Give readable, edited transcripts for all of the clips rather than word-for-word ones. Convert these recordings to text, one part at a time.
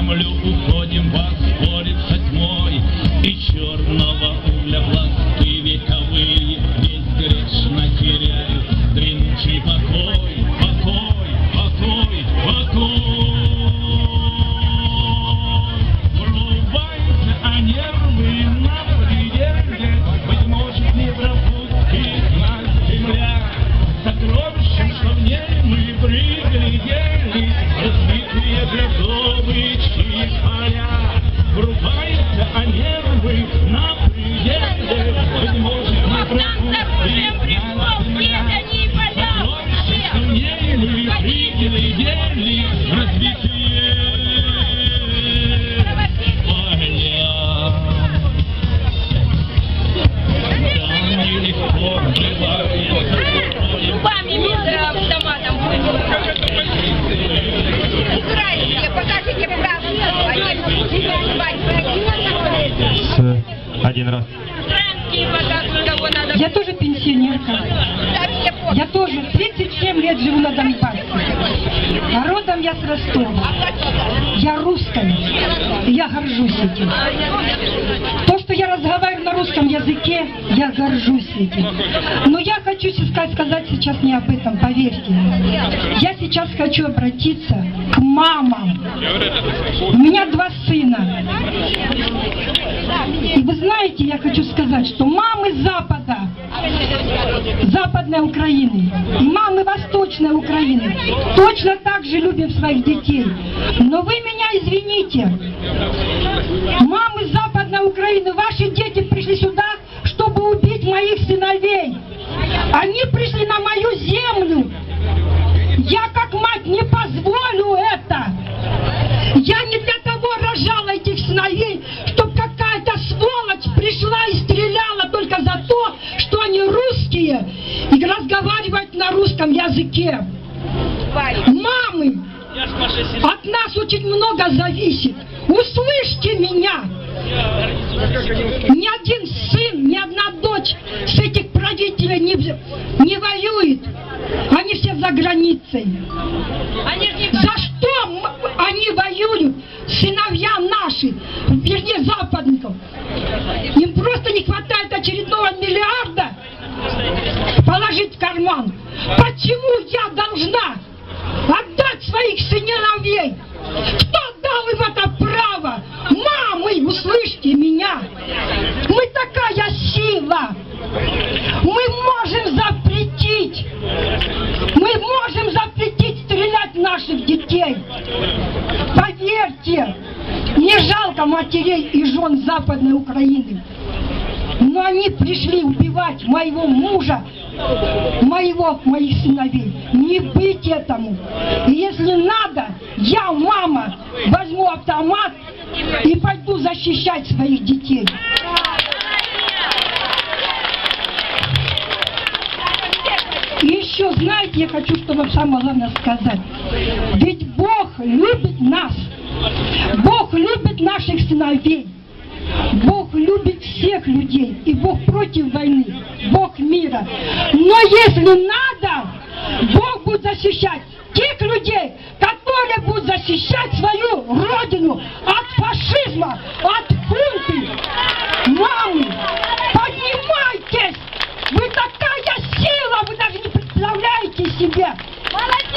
землю уходим, воспорит со тьмой, и черного угля пласты вековые безгрешно теряют дремучий покой, покой, покой, покой. Врубайте, а нервы на пределе, быть может, не пропустит нас земля. Сокровищем, что в ней мы пригляделись, разбитые для добычи поля. Врубайте, а нервы на пределе, быть может, не пропустит нас земля. Сокровищем, что в ней мы пригляделись, разбитые поля. Да, нелегко бывает. Автоматом. Украинские, покажите правду. Один раз. Я тоже пенсионерка. Я тоже 37 лет живу на Донбассе. А родом я с Ростова. Я русская. И я горжусь этим. То, что я разговариваю на русском языке, я горжусь этим. Но я хочу сказать сейчас не об этом, поверьте. Я сейчас хочу обратиться к мамам. У меня 2 сына. И вы знаете, я хочу сказать, что мамы Запада, Западной Украины и мамы Восточной Украины точно так же любим своих детей. Но вы меня извините, мамы Западной Украины, ваши дети пришли сюда, чтобы убить моих сыновей. Они пришли на мою землю. Я как мать не позволю это. Я не для того рожала этих сыновей, чтобы какая-то сволочь пришла и стреляла только за то, что они русские и разговаривают на русском языке. Мамы, от нас очень много зависит. Услышьте меня. Ни один сын, ни одна дочь с этих правителей не воюет. Они все за границей. За что они воюют, сыновья наши, вернее западников? Им просто не хватает очередного миллиарда положить в карман. Почему я должна отдать своих сыновей? Кто дал им это право? Мамы, услышьте меня. Мы такая сила. Мы можем запретить. Мы можем запретить стрелять в наших детей. Поверьте, мне жалко матерей и жен Западной Украины. Но они пришли убивать моего мужа, моих сыновей. Не быть этому. И если надо, я, мама, возьму автомат и пойду защищать своих детей. И еще, знаете, я хочу, чтобы вам самое главное сказать. Ведь Бог любит нас. Бог любит наших сыновей. Бог любит всех людей. И Бог против войны. Бог мира. Но если надо, Бог будет защищать тех людей, которые будут защищать свою родину от фашизма, от хунты. Мамы, поднимайтесь! Вы такая сила, вы даже не представляете себе.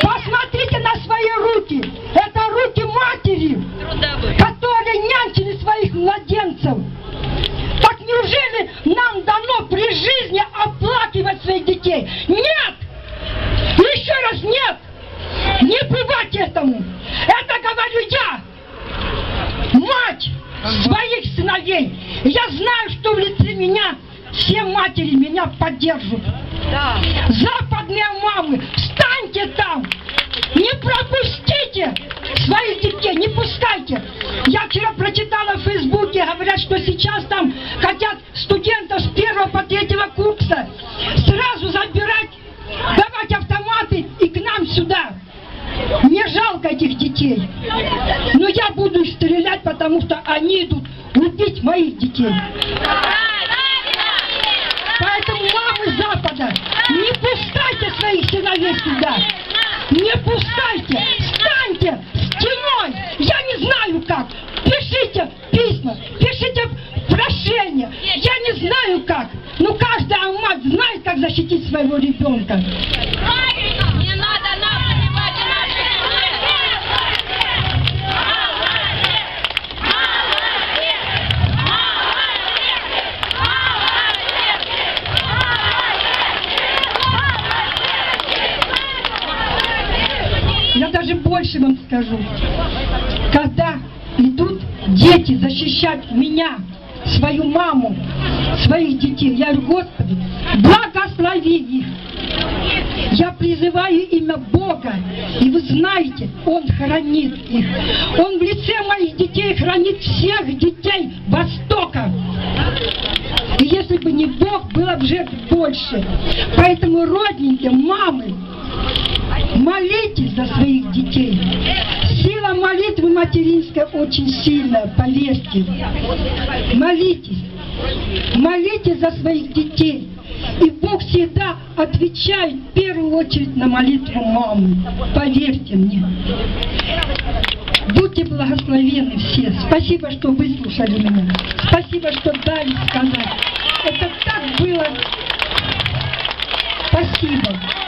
Посмотрите на свои руки. Это руки матери, которые нянчили своих младенцев. Так неужели нам дано при жизни оплакивать своих детей? Нет! Еще раз нет! Не бывать этому! Это говорю я, мать своих сыновей. Я знаю, что в лице меня все матери меня поддержат. Да. Западные мамы, встаньте там! Не пропустите своих детей, не пускайте! Я вчера прочитала в Фейсбуке, говорят, что сейчас там хотят студентов с 1 по 3 курса сразу забирать, давать автоматы и к нам сюда. Мне жалко этих детей. Но я буду стрелять, потому что они идут убить моих детей. Поэтому мамы Запада, не пускайте своих сыновей сюда. Не пускайте. Встаньте стеной. Я не знаю как. своего ребенка. Не надо нам понимать наших Я даже больше вам скажу. Когда идут дети защищать меня, свою маму, своих детей, я говорю, Господи, благослови их. Я призываю имя Бога, и вы знаете, Он хранит их. Он в лице моих детей хранит всех детей Востока. И если бы не Бог, было бы жертв больше. Поэтому, родненькие, мамы, молитесь за своих детей. Сила молитвы материнской очень сильная, поверьте. Молитесь. Молитесь за своих детей. И Бог всегда отвечает в первую очередь на молитву мамы. Поверьте мне. Будьте благословенны все. Спасибо, что выслушали меня. Спасибо, что дали сказать. Это так было. Спасибо.